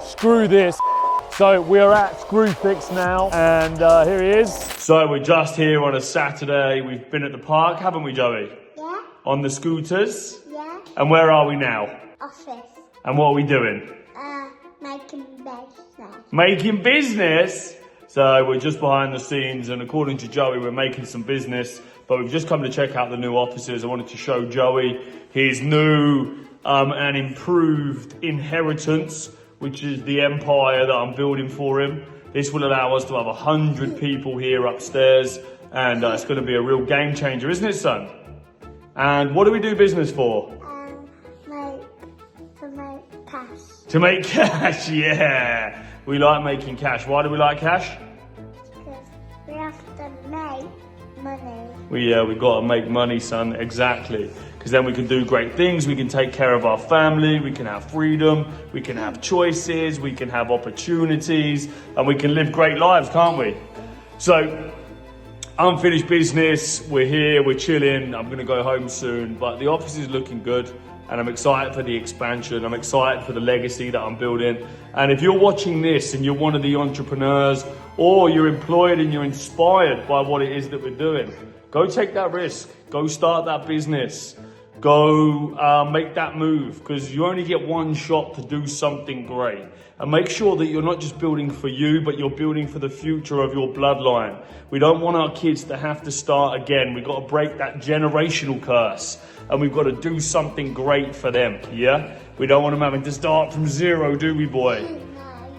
screw this. So we're at Screwfix now, and here he is. So we're just here on a Saturday. We've been at the park, haven't we, Joey? Yeah. On the scooters? Yeah. And where are we now? Office. And what are we doing? Making business. Making business? So we're just behind the scenes, and according to Joey, we're making some business, but we've just come to check out the new offices. I wanted to show Joey his new and improved inheritance, which is the empire that I'm building for him. This will allow us to have 100 people here upstairs, and it's going to be a real game changer, isn't it, son? And what do we do business for? To make cash. To make cash, yeah. We like making cash. Why do we like cash? Because we have to make money. We've got to make money, son, exactly. Because then we can do great things, we can take care of our family, we can have freedom, we can have choices, we can have opportunities, and we can live great lives, can't we? So, unfinished business, we're here, we're chilling, I'm gonna go home soon, but the office is looking good, and I'm excited for the expansion, I'm excited for the legacy that I'm building. And if you're watching this and you're one of the entrepreneurs, or you're employed and you're inspired by what it is that we're doing, go take that risk, go start that business. Go make that move, because you only get one shot to do something great. And make sure that you're not just building for you, but you're building for the future of your bloodline. We don't want our kids to have to start again. We've got to break that generational curse, and we've got to do something great for them, yeah? We don't want them having to start from zero, do we, boy?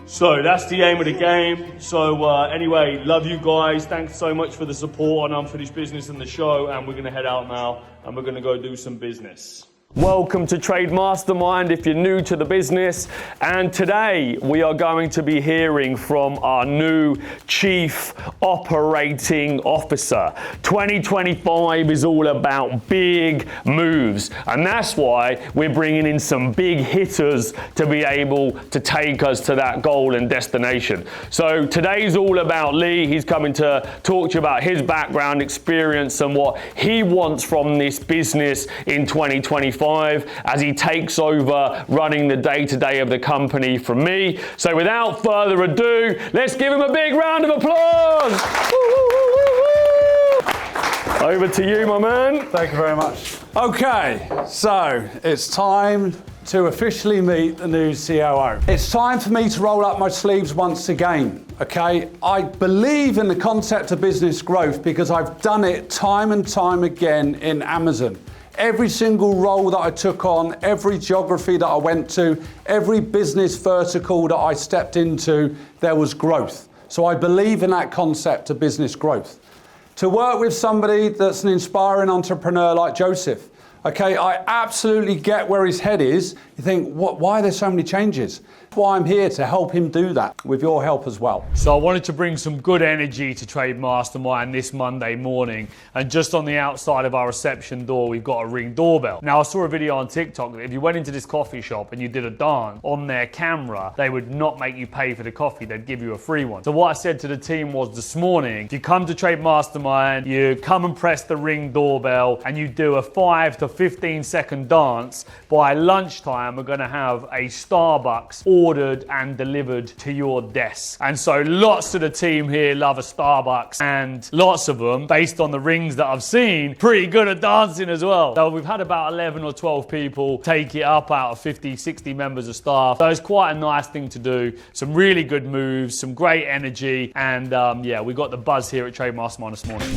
So that's the aim of the game. So anyway, love you guys. Thanks so much for the support on Unfinished Business and the show. And we're going to head out now and we're going to go do some business. Welcome to Trade Mastermind if you're new to the business. And today we are going to be hearing from our new Chief Operating Officer. 2025 is all about big moves. And that's why we're bringing in some big hitters to be able to take us to that goal and destination. So today's all about Lee. He's coming to talk to you about his background, experience, and what he wants from this business in 2025. As he takes over running the day-to-day of the company from me. So without further ado, let's give him a big round of applause. Over to you, my man. Thank you very much. Okay, so it's time to officially meet the new COO. It's time for me to roll up my sleeves once again, okay? I believe in the concept of business growth because I've done it time and time again in Amazon. Every single role that I took on, every geography that I went to, every business vertical that I stepped into, there was growth. So I believe in that concept of business growth. To work with somebody that's an inspiring entrepreneur like Joseph, okay, I absolutely get where his head is. You think, why are there so many changes? That's why I'm here to help him do that, with your help as well. So I wanted to bring some good energy to Trade Mastermind this Monday morning. And just on the outside of our reception door, we've got a Ring doorbell. Now, I saw a video on TikTok that if you went into this coffee shop and you did a dance on their camera, they would not make you pay for the coffee. They'd give you a free one. So what I said to the team was this morning, if you come to Trade Mastermind, you come and press the Ring doorbell and you do a 5 to 15-second dance, by lunchtime, we're going to have a Starbucks ordered and delivered to your desk. And so lots of the team here love a Starbucks, and lots of them, based on the rings that I've seen, pretty good at dancing as well. So we've had about 11 or 12 people take it up out of 50, 60 members of staff. So it's quite a nice thing to do. Some really good moves, some great energy, and yeah, we got the buzz here at Trade Mastermind this morning.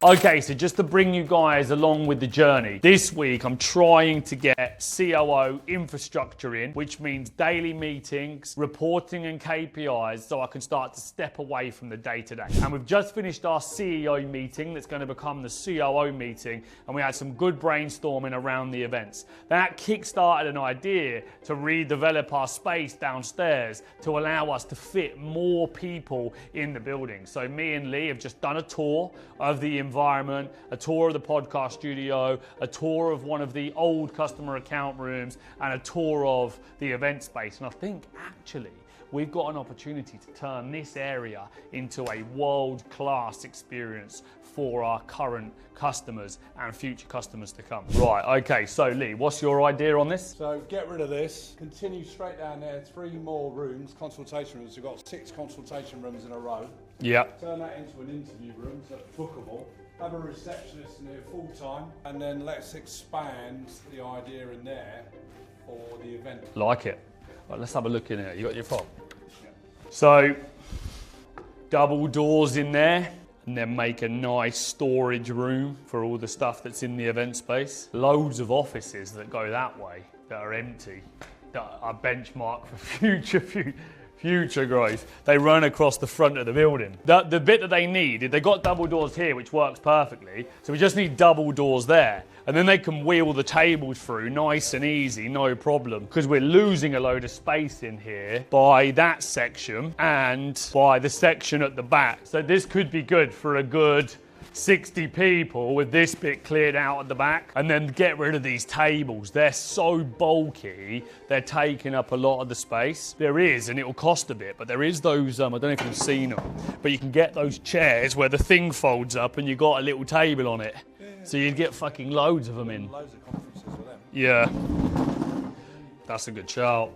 Okay, so just to bring you guys along with the journey, this week I'm trying to get COO infrastructure in, which means daily meetings, reporting and KPIs, so I can start to step away from the day-to-day. And we've just finished our CEO meeting that's going to become the COO meeting, and we had some good brainstorming around the events. That kick-started an idea to redevelop our space downstairs to allow us to fit more people in the building. So me and Lee have just done a tour of the environment, a tour of the podcast studio, a tour of one of the old customer account rooms, and a tour of the event space. And I think actually we've got an opportunity to turn this area into a world-class experience for our current customers and future customers to come. Right, okay, so Lee, what's your idea on this? So get rid of this, continue straight down there, 3 more rooms, consultation rooms. We've got 6 consultation rooms in a row. Yeah. Turn that into an interview room, so it's bookable. Have a receptionist in here full time, and then let's expand the idea in there for the event. Like it. Right, let's have a look in here. You got your phone? Yeah. So, double doors in there, and then make a nice storage room for all the stuff that's in the event space. Loads of offices that go that way that are empty, that are benchmarked for future growth. They run across the front of the building. The bit that they need, they got double doors here, which works perfectly. So we just need double doors there. And then they can wheel the tables through nice and easy, no problem. Because we're losing a load of space in here by that section and by the section at the back. So this could be good for a good 60 people with this bit cleared out at the back, and then get rid of these tables. They're so bulky, they're taking up a lot of the space. There is, and it will cost a bit, but there is those, I don't know if you've seen them, but you can get those chairs where the thing folds up and you've got a little table on it. Yeah. So you'd get fucking loads of them in. Loads of conferences with them. Yeah. That's a good shout.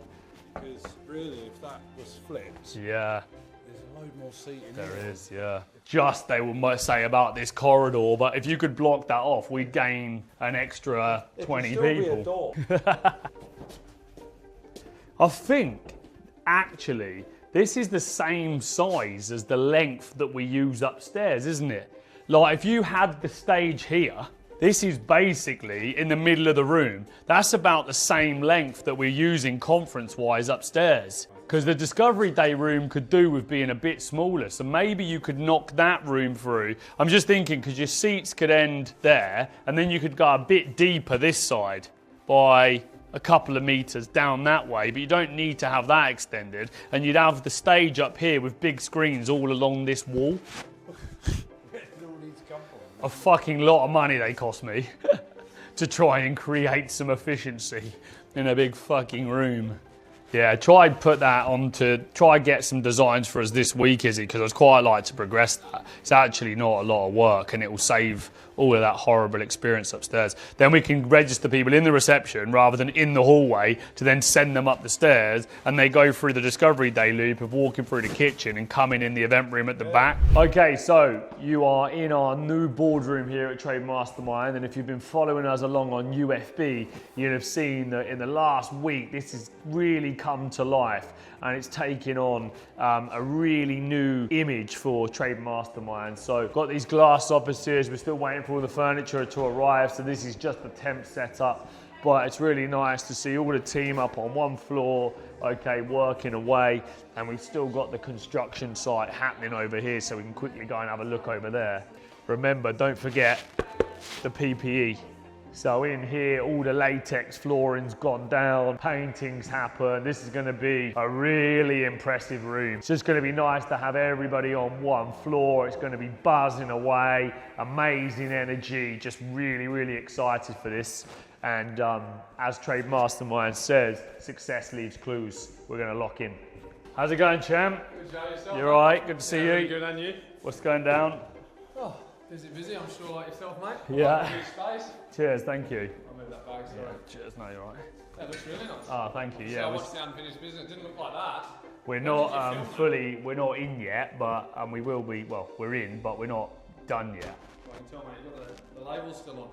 Because really, if that was flipped, yeah, there's a load more seating. There is, yeah. Just they might say about this corridor, but if you could block that off, we'd gain an extra 20 people. Be a door. I think actually this is the same size as the length that we use upstairs, isn't it? Like if you had the stage here, this is basically in the middle of the room. That's about the same length that we're using conference-wise upstairs. Because the Discovery Day room could do with being a bit smaller. So maybe you could knock that room through. I'm just thinking because your seats could end there and then you could go a bit deeper this side by a couple of meters down that way, but you don't need to have that extended. And you'd have the stage up here with big screens all along this wall. A fucking lot of money they cost me to try and create some efficiency in a big fucking room. Yeah, try get some designs for us this week, Izzy, because I'd quite like to progress that. It's actually not a lot of work and it will save all of that horrible experience upstairs. Then we can register people in the reception rather than in the hallway to then send them up the stairs and they go through the Discovery Day loop of walking through the kitchen and coming in the event room at the back. Okay, so you are in our new boardroom here at Trade Mastermind, and if you've been following us along on UFB, you'll have seen that in the last week this has really come to life and it's taken on a really new image for Trade Mastermind. So got these glass offices, we're still waiting for all the furniture to arrive, so this is just the temp setup, but it's really nice to see all the team up on one floor, okay, working away, and we've still got the construction site happening over here, so we can quickly go and have a look over there. Remember, don't forget the PPE. So in here, all the latex flooring's gone down, painting's happened. This is gonna be a really impressive room. It's just gonna be nice to have everybody on one floor. It's gonna be buzzing away, amazing energy, just really, really excited for this. And as Trade Mastermind says, success leaves clues. We're gonna lock in. How's it going, champ? Good, Joe, yourself? You all right? Good to see you. Good, and you? What's going down? Oh, busy, I'm sure, like yourself, mate. Yeah. Space. Cheers, thank you. I'll move that bag, sorry. Cheers, no, you're all right. That looks really nice. Oh, thank you. So Yeah, I watched the unfinished business. It didn't look like that. we're not we're not in yet, but we will be. Well, we're in, but we're not done yet. Well, I can tell, mate, you've got the label still on.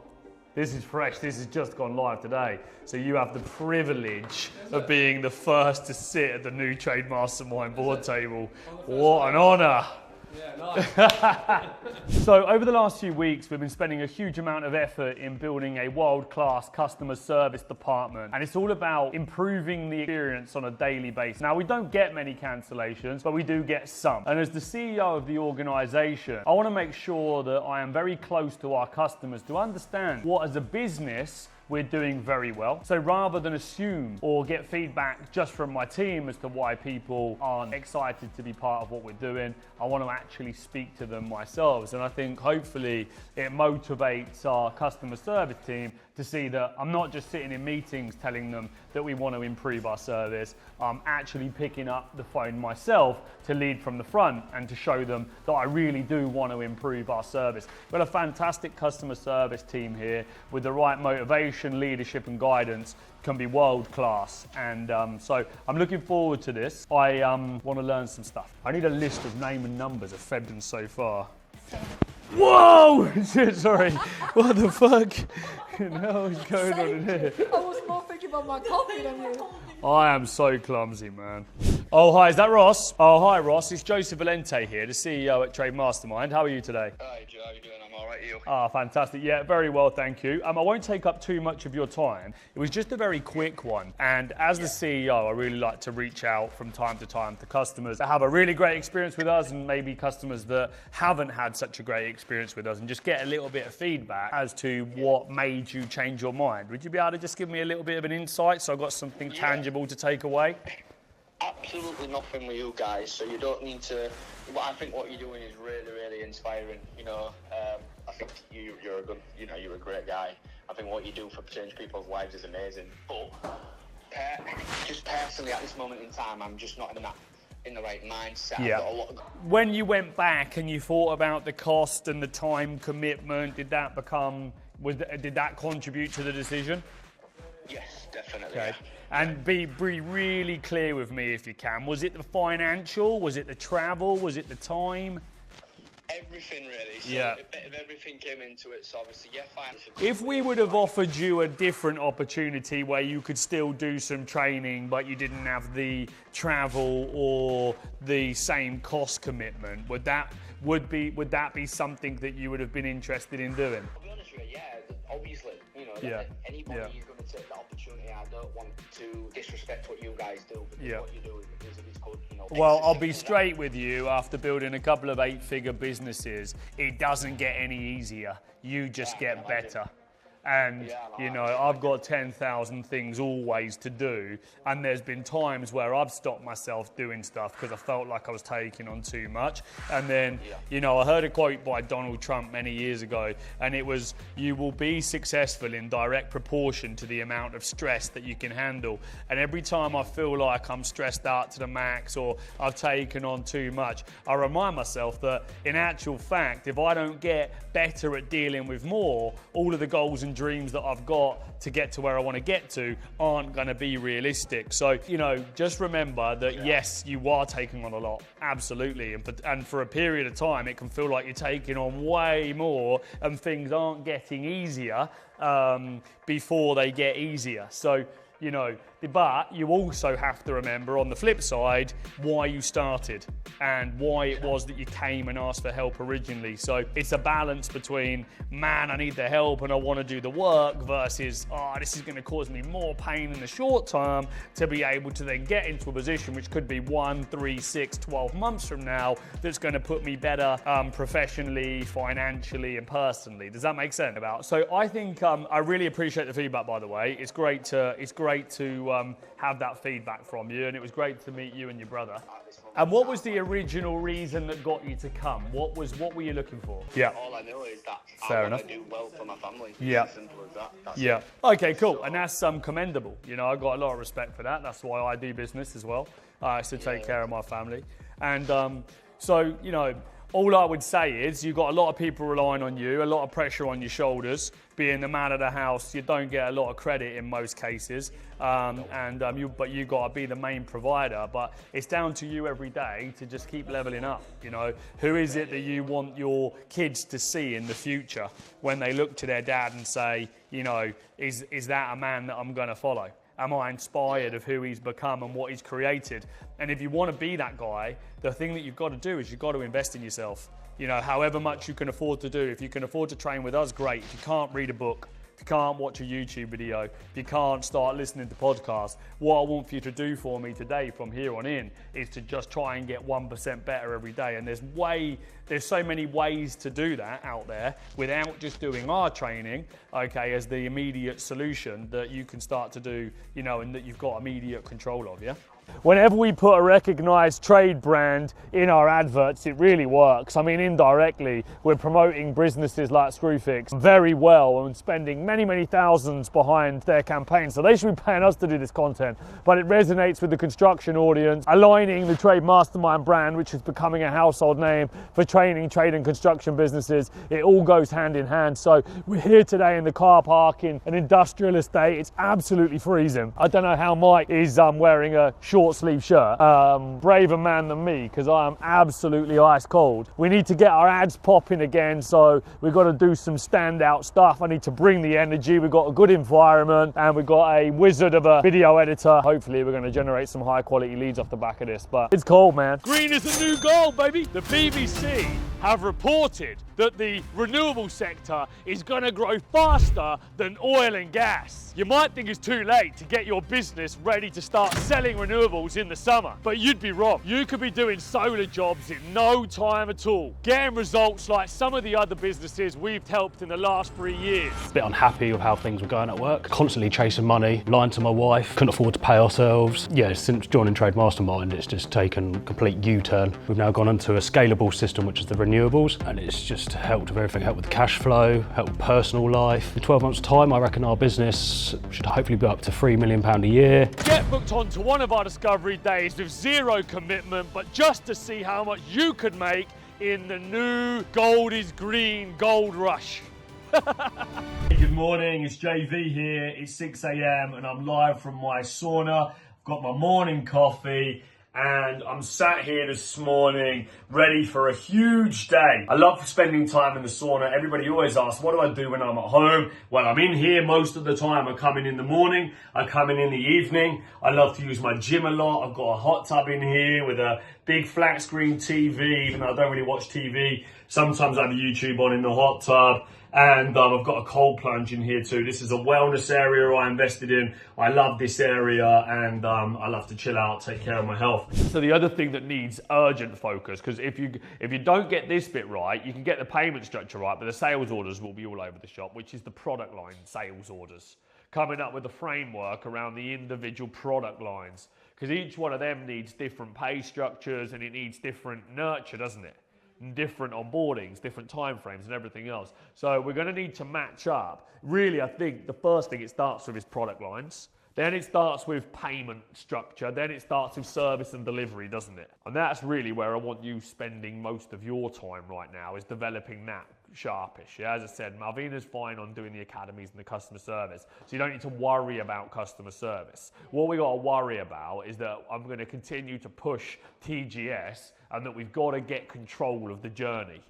This is fresh. This has just gone live today. So you have the privilege of being the first to sit at the new Trade Mastermind board table. What an honour! Yeah, nice. So over the last few weeks, we've been spending a huge amount of effort in building a world-class customer service department. And it's all about improving the experience on a daily basis. Now, we don't get many cancellations, but we do get some. And as the CEO of the organization, I want to make sure that I am very close to our customers to understand what, as a business, we're doing very well. So rather than assume or get feedback just from my team as to why people aren't excited to be part of what we're doing, I want to actually speak to them myself. And I think hopefully it motivates our customer service team to see that I'm not just sitting in meetings telling them that we want to improve our service. I'm actually picking up the phone myself to lead from the front and to show them that I really do want to improve our service. We've got a fantastic customer service team here with the right motivation, leadership and guidance, can be world class. And so I'm looking forward to this. I want to learn some stuff. I need a list of name and numbers of Febden so far. Whoa! Sorry, what the fuck? What the hell is going on in here? I was more thinking about my coffee than you. I am so clumsy, man. Oh, hi, is that Ross? Oh, hi, Ross. It's Joseph Valente here, the CEO at Trade Mastermind. How are you today? Hi, Joe. How are you doing? I'm all right, you? Ah, fantastic. Yeah, very well, thank you. I won't take up too much of your time. It was just a very quick one. And as the CEO, I really like to reach out from time to customers that have a really great experience with us and maybe customers that haven't had such a great experience with us and just get a little bit of feedback as to what made you change your mind. Would you be able to just give me a little bit of an insight so I've got something tangible to take away? Absolutely nothing with you guys, so you don't need to. But I think what you're doing is really, really inspiring. You know, I think you're a good, you're a great guy. I think what you do for change people's lives is amazing. But just personally, at this moment in time, I'm just not in the right mindset. Yeah. When you went back and you thought about the cost and the time commitment, did that contribute to the decision? Yes, definitely. Okay. Yeah. And be really clear with me if you can. Was it the financial? Was it the travel? Was it the time? Everything really. So Yeah. a bit of everything came into it. So obviously, fine. If we would have offered you a different opportunity where you could still do some training, but you didn't have the travel or the same cost commitment, would that be something that you would have been interested in doing? I'll be honest with you, obviously, Yeah. anybody Yeah. is going to take the opportunity. I don't want to disrespect what you guys do, because what you do is good, Well, I'll be straight with you. After building a couple of 8-figure businesses, it doesn't get any easier. You just get better. And, I've got 10,000 things always to do. And there's been times where I've stopped myself doing stuff because I felt like I was taking on too much. And then, I heard a quote by Donald Trump many years ago, and it was, you will be successful in direct proportion to the amount of stress that you can handle. And every time I feel like I'm stressed out to the max or I've taken on too much, I remind myself that in actual fact, if I don't get better at dealing with more, all of the goals and dreams that I've got to get to where I want to get to aren't going to be realistic. So, just remember that yes, you are taking on a lot, absolutely. And for a period of time, it can feel like you're taking on way more and things aren't getting easier before they get easier. So, but you also have to remember on the flip side why you started and why it was that you came and asked for help originally. So it's a balance between, man, I need the help and I want to do the work versus, this is going to cause me more pain in the short term to be able to then get into a position which could be 1, 3, 6, 12 months from now that's going to put me better professionally, financially and personally. Does that make sense? So I think I really appreciate the feedback, by the way. It's great to have that feedback from you, and it was great to meet you and your brother. And what was the original reason that got you to come? What were you looking for? Yeah. All I know is that Fair I enough. want to do well for my family. Yeah. It's as simple as that. That's Yeah. it. Okay, cool. And that's commendable. I've got a lot of respect for that. That's why I do business as well. I to take care of my family. And all I would say is you've got a lot of people relying on you, a lot of pressure on your shoulders. Being the man of the house, you don't get a lot of credit in most cases, but you've got to be the main provider. But it's down to you every day to just keep leveling up. Who is it that you want your kids to see in the future when they look to their dad and say, is that a man that I'm going to follow? Am I inspired of who he's become and what he's created? And if you want to be that guy, the thing that you've got to do is you've got to invest in yourself. You know, however much you can afford to do. If you can afford to train with us, great. If you can't, read a book. If you can't, watch a YouTube video. If you can't, start listening to podcasts. What I want for you to do for me today from here on in is to just try and get 1% better every day. And there's so many ways to do that out there without just doing our training, okay, as the immediate solution that you can start to do, you know, and that you've got immediate control of, yeah? Whenever we put a recognized trade brand in our adverts, it really works. I mean, indirectly, we're promoting businesses like Screwfix very well and spending many, many thousands behind their campaign. So they should be paying us to do this content, but it resonates with the construction audience, aligning the Trade Mastermind brand, which is becoming a household name for training, trade and construction businesses. It all goes hand in hand. So we're here today in the car park in an industrial estate. It's absolutely freezing. I don't know how Mike is wearing a short sleeve shirt. Braver man than me, because I am absolutely ice cold. We need to get our ads popping again, so we've got to do some standout stuff. I need to bring the energy. We've got a good environment and we've got a wizard of a video editor. Hopefully we're going to generate some high quality leads off the back of this, but it's cold, man. Green is the new gold, baby. The BBC have reported that the renewable sector is going to grow faster than oil and gas. You might think it's too late to get your business ready to start selling renewables in the summer, but you'd be wrong. You could be doing solar jobs in no time at all, getting results like some of the other businesses we've helped in the last 3 years. A bit unhappy with how things were going at work, constantly chasing money, lying to my wife, couldn't afford to pay ourselves. Yeah, since joining Trade Mastermind, it's just taken a complete U-turn. We've now gone into a scalable system, which is the renewables, and it's just helped with everything, helped with the cash flow, helped with personal life. In 12 months' time, I reckon our business should hopefully be up to £3 million a year. Get booked onto one of our discovery days with zero commitment, but just to see how much you could make in the new gold is green gold rush. Good morning, it's JV here. It's 6 a.m. and I'm live from my sauna. I've got my morning coffee and I'm sat here this morning ready for a huge day. I love spending time in the sauna. Everybody always asks, what do I do when I'm at home? Well, I'm in here most of the time. I come in the morning, I come in the evening. I love to use my gym a lot. I've got a hot tub in here with a big flat screen TV, even though I don't really watch TV. Sometimes I have YouTube on in the hot tub. And I've got a cold plunge in here too. This is a wellness area I invested in. I love this area and I love to chill out, take care of my health. So the other thing that needs urgent focus, because if you don't get this bit right, you can get the payment structure right, but the sales orders will be all over the shop, which is the product line sales orders. Coming up with a framework around the individual product lines, because each one of them needs different pay structures and it needs different nurture, doesn't it? Different onboardings, different timeframes and everything else. So we're going to need to match up. Really, I think the first thing it starts with is product lines. Then it starts with payment structure. Then it starts with service and delivery, doesn't it? And that's really where I want you spending most of your time right now, is developing that sharpish. Yeah, as I said, Malvina's fine on doing the academies and the customer service, so you don't need to worry about customer service. What we got to worry about is that I'm going to continue to push TGS and that we've got to get control of the journey.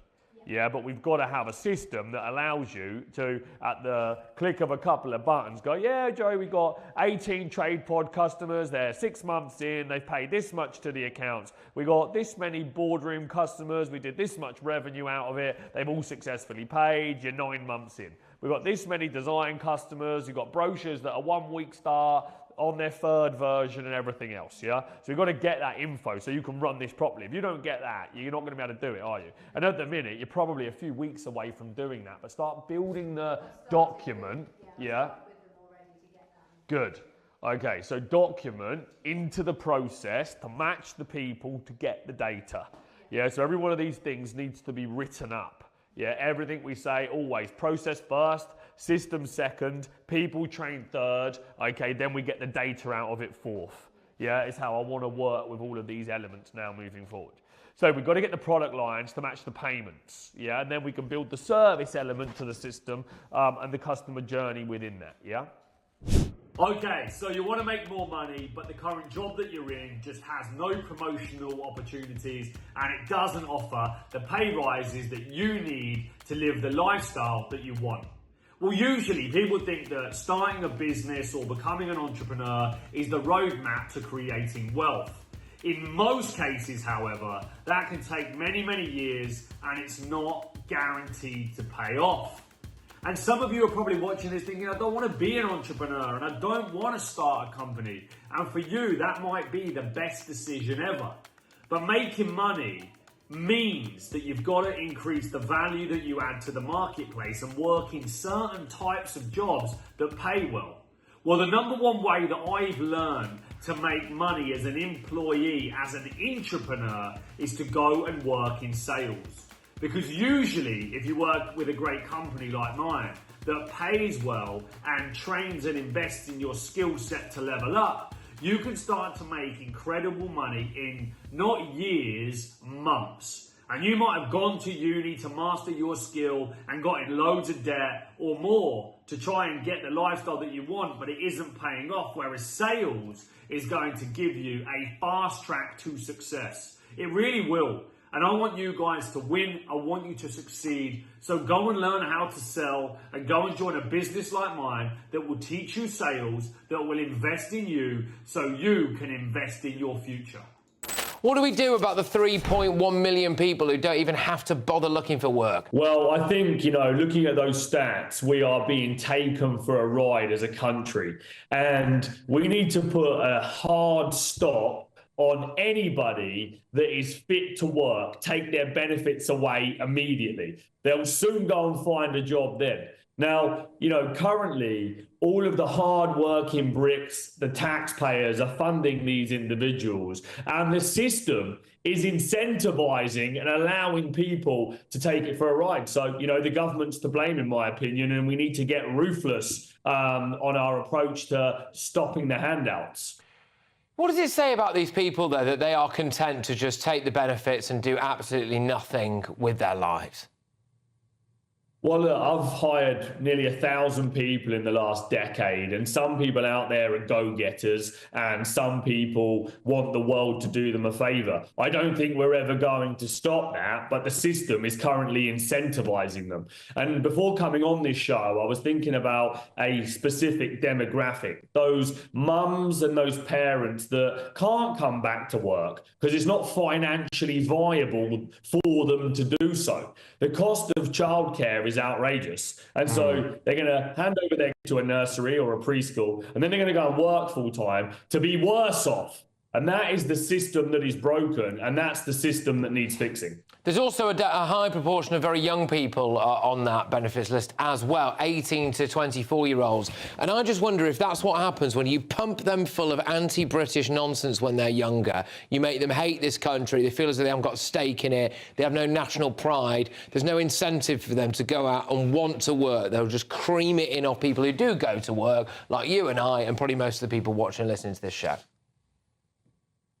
Yeah, but we've got to have a system that allows you to, at the click of a couple of buttons, go, yeah, Joe, we've got 18 trade pod customers. They're 6 months in. They've paid this much to the accounts. We got this many boardroom customers. We did this much revenue out of it. They've all successfully paid. You're 9 months in. We've got this many design customers. You've got brochures that are 1 week start, on their third version and everything else, yeah? So you've got to get that info so you can run this properly. If you don't get that, you're not going to be able to do it, are you? And at the minute, you're probably a few weeks away from doing that, but start building the document, yeah? Good. Okay, so document into the process to match the people to get the data. Yeah, so every one of these things needs to be written up. Yeah, everything we say, always process first, system second, people train third, okay, then we get the data out of it fourth. Yeah, it's how I want to work with all of these elements now moving forward. So we've got to get the product lines to match the payments, yeah, and then we can build the service element to the system and the customer journey within that, yeah? Okay, so you want to make more money, but the current job that you're in just has no promotional opportunities and it doesn't offer the pay rises that you need to live the lifestyle that you want. Well, usually people think that starting a business or becoming an entrepreneur is the roadmap to creating wealth. In most cases, however, that can take many, many years and it's not guaranteed to pay off. And some of you are probably watching this thinking, I don't want to be an entrepreneur and I don't want to start a company. And for you, that might be the best decision ever. But making money means that you've got to increase the value that you add to the marketplace and work in certain types of jobs that pay well. Well, the number one way that I've learned to make money as an employee, as an entrepreneur, is to go and work in sales. Because usually, if you work with a great company like mine that pays well and trains and invests in your skill set to level up, you can start to make incredible money in not years, months. And you might have gone to uni to master your skill and got in loads of debt or more to try and get the lifestyle that you want, but it isn't paying off. Whereas sales is going to give you a fast track to success. It really will. And I want you guys to win. I want you to succeed. So go and learn how to sell and go and join a business like mine that will teach you sales, that will invest in you so you can invest in your future. What do we do about the 3.1 million people who don't even have to bother looking for work? Well, I think, looking at those stats, we are being taken for a ride as a country. And we need to put a hard stop on anybody that is fit to work, take their benefits away immediately. They'll soon go and find a job then. Now, currently, all of the hard-working Brits, the taxpayers, are funding these individuals, and the system is incentivizing and allowing people to take it for a ride. So, the government's to blame, in my opinion, and we need to get ruthless on our approach to stopping the handouts. What does it say about these people, though, that they are content to just take the benefits and do absolutely nothing with their lives? Well, look, I've hired nearly 1,000 people in the last decade, and some people out there are go-getters, and some people want the world to do them a favour. I don't think we're ever going to stop that, but the system is currently incentivizing them. And before coming on this show, I was thinking about a specific demographic, those mums and those parents that can't come back to work because it's not financially viable for them to do so. The cost of childcare is outrageous. And so they're going to hand over their to a nursery or a preschool, and then they're going to go and work full time to be worse off. And that is the system that is broken, and that's the system that needs fixing. There's also a high proportion of very young people on that benefits list as well, 18 to 24-year-olds. And I just wonder if that's what happens when you pump them full of anti-British nonsense when they're younger. You make them hate this country. They feel as though they haven't got a stake in it. They have no national pride. There's no incentive for them to go out and want to work. They'll just cream it in off people who do go to work, like you and I, and probably most of the people watching and listening to this show.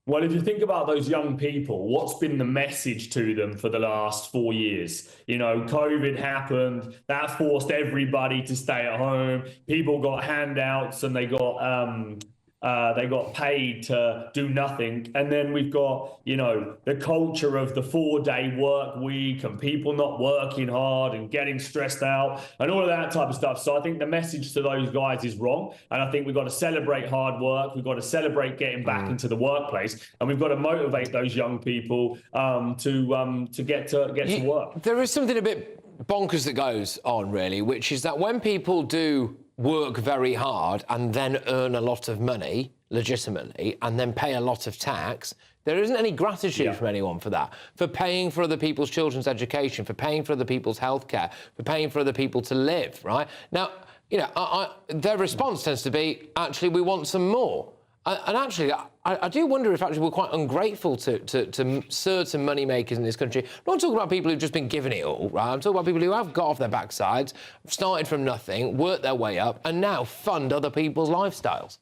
Well, if you think about those young people, what's been the message to them for the last 4 years? COVID happened, that forced everybody to stay at home. People got handouts and they got paid to do nothing. And then we've got, the culture of the 4-day work week and people not working hard and getting stressed out and all of that type of stuff. So I think the message to those guys is wrong. And I think we've got to celebrate hard work. We've got to celebrate getting back into the workplace. And we've got to motivate those young people to get to work. There is something a bit bonkers that goes on, really, which is that when people do work very hard and then earn a lot of money legitimately and then pay a lot of tax, there isn't any gratitude from anyone for that, for paying for other people's children's education, for paying for other people's healthcare, for paying for other people to live, right? Now, their response tends to be, actually, we want some more. And actually, I do wonder if actually we're quite ungrateful to certain moneymakers in this country. I'm not talking about people who've just been given it all, right? I'm talking about people who have got off their backsides, started from nothing, worked their way up, and now fund other people's lifestyles.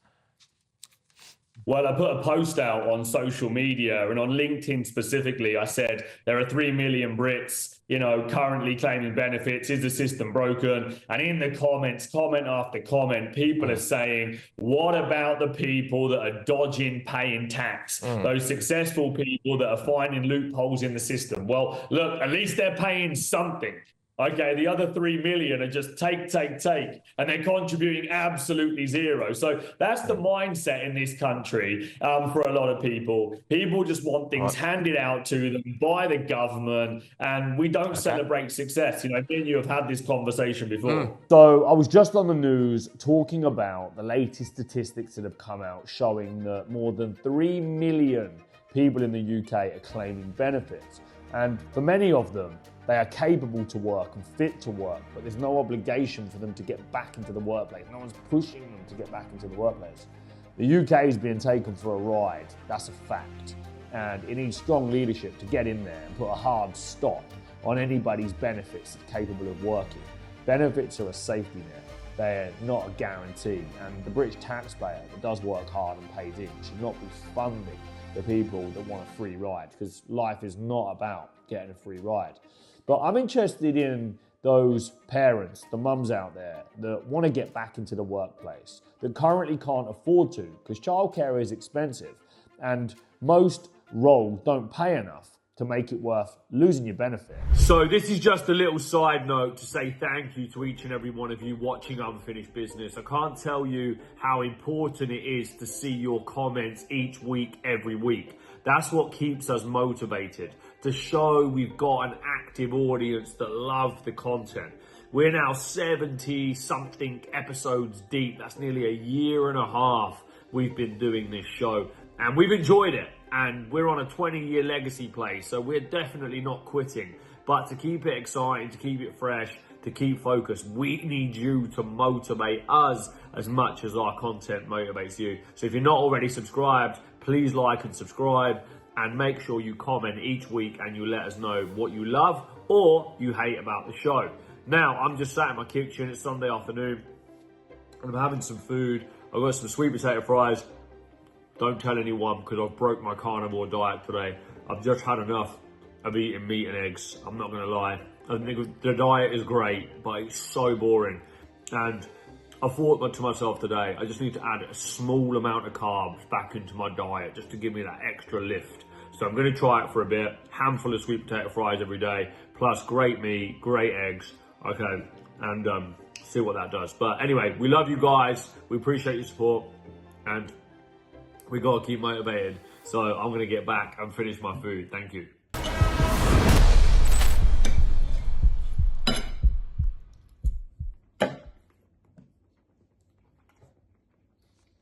Well, I put a post out on social media and on LinkedIn specifically. I said there are 3 million Brits, currently claiming benefits. Is the system broken? And in the comments, comment after comment, people are saying, what about the people that are dodging paying tax? Those successful people that are finding loopholes in the system. Well, look, at least they're paying something. Okay, the other 3 million are just take, and they're contributing absolutely zero. So that's the mindset in this country for a lot of people. People just want things handed out to them by the government, and we don't celebrate success. You know, me and you have had this conversation before. So I was just on the news talking about the latest statistics that have come out showing that more than 3 million people in the UK are claiming benefits. And for many of them, they are capable to work and fit to work, but there's no obligation for them to get back into the workplace. No one's pushing them to get back into the workplace. The UK is being taken for a ride, that's a fact. And it needs strong leadership to get in there and put a hard stop on anybody's benefits that's capable of working. Benefits are a safety net. They're not a guarantee. And the British taxpayer that does work hard and pays in should not be funding the people that want a free ride, because life is not about getting a free ride. But I'm interested in those parents, the mums out there that want to get back into the workplace, that currently can't afford to because childcare is expensive and most roles don't pay enough to make it worth losing your benefit. So this is just a little side note to say thank you to each and every one of you watching Unfinished Business. I can't tell you how important it is to see your comments each week, every week. That's what keeps us motivated, to show we've got an active audience that love the content. We're now 70 something episodes deep. That's nearly a year and a half we've been doing this show, and we've enjoyed it. And we're on a 20-year legacy play, so we're definitely not quitting. But to keep it exciting, to keep it fresh, to keep focused, we need you to motivate us as much as our content motivates you. So if you're not already subscribed, please like and subscribe, and make sure you comment each week and you let us know what you love or you hate about the show. Now, I'm just sat in my kitchen, it's Sunday afternoon, and I'm having some food. I've got some sweet potato fries. Don't tell anyone because I've broke my carnivore diet today. I've just had enough of eating meat and eggs. I'm not gonna lie. I think the diet is great, but it's so boring. And I thought to myself today, I just need to add a small amount of carbs back into my diet just to give me that extra lift. So I'm gonna try it for a bit. Handful of sweet potato fries every day, plus great meat, great eggs, okay, and see what that does. But anyway, we love you guys. We appreciate your support, and we gotta keep motivated. So I'm gonna get back and finish my food. Thank you.